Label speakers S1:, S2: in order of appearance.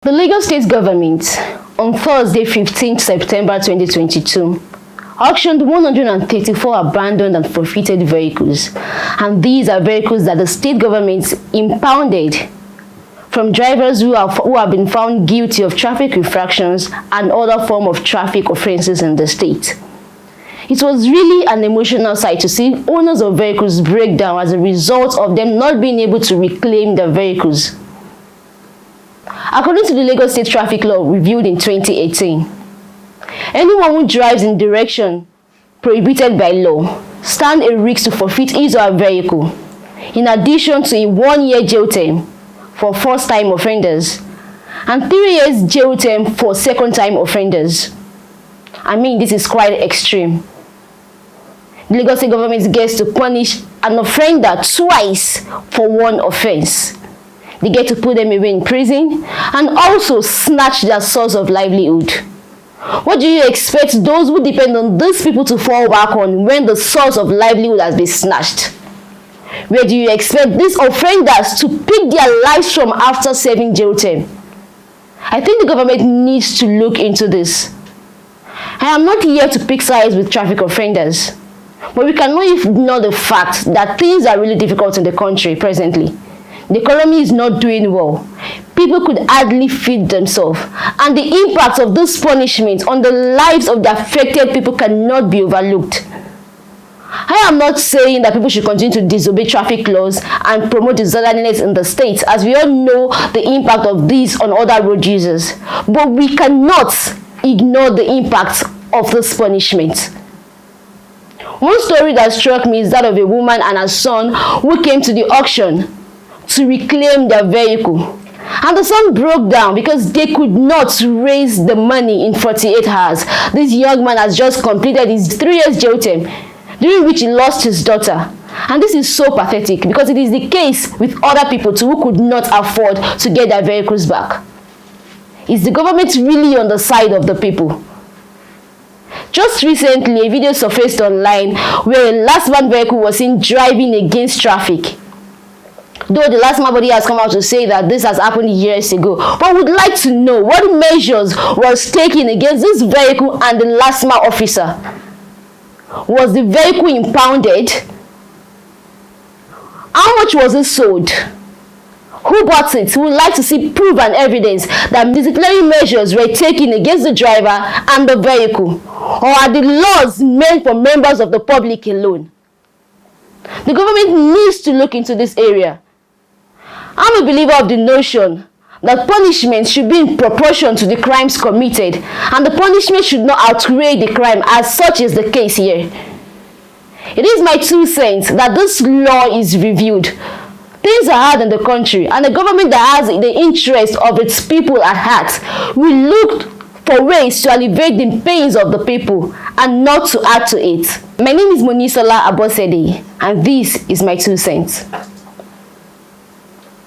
S1: The Lagos State government on Thursday, 15th September 2022, auctioned 134 abandoned and forfeited vehicles, and these are vehicles that the state government impounded from drivers who have been found guilty of traffic infractions and other form of traffic offences in the state. It was really an emotional sight to see owners of vehicles break down as a result of them not being able to reclaim their vehicles. According to the Lagos State Traffic Law reviewed in 2018, anyone who drives in direction prohibited by law stand a risk to forfeit his or her vehicle, in addition to a 1-year jail term for first-time offenders and 3 years jail term for second-time offenders. I mean, this is quite extreme. The Lagos State government gets to punish an offender twice for one offense. They get to put them away in prison and also snatch their source of livelihood. What do you expect those who depend on these people to fall back on when the source of livelihood has been snatched? Where do you expect these offenders to pick their lives from after serving jail term? I think the government needs to look into this. I am not here to pick sides with traffic offenders, but we cannot ignore the fact that things are really difficult in the country presently. The economy is not doing well. People could hardly feed themselves, and the impact of this punishment on the lives of the affected people cannot be overlooked. I am not saying that people should continue to disobey traffic laws and promote disorderliness in the state, as we all know the impact of these on other road users. But we cannot ignore the impact of this punishment. One story that struck me is that of a woman and her son who came to the auction to reclaim their vehicle. And the son broke down because they could not raise the money in 48 hours. This young man has just completed his 3 years jail term, during which he lost his daughter. And this is so pathetic because it is the case with other people too who could not afford to get their vehicles back. Is the government really on the side of the people? Just recently, a video surfaced online where a last man vehicle was seen driving against traffic. Though the last man body has come out to say that this has happened years ago, but would like to know what measures was taken against this vehicle and the last man officer. Was the vehicle impounded? How much was it sold? Who bought it? We would like to see proof and evidence that disciplinary measures were taken against the driver and the vehicle. Or are the laws meant for members of the public alone? The government needs to look into this area. I'm a believer of the notion that punishment should be in proportion to the crimes committed, and the punishment should not outweigh the crime, as such is the case here. It is my 2 cents that this law is reviewed. Things are hard in the country, and the government that has the interest of its people at heart will look for ways to alleviate the pains of the people and not to add to it. My name is Monisola Abosede, and this is my 2 cents.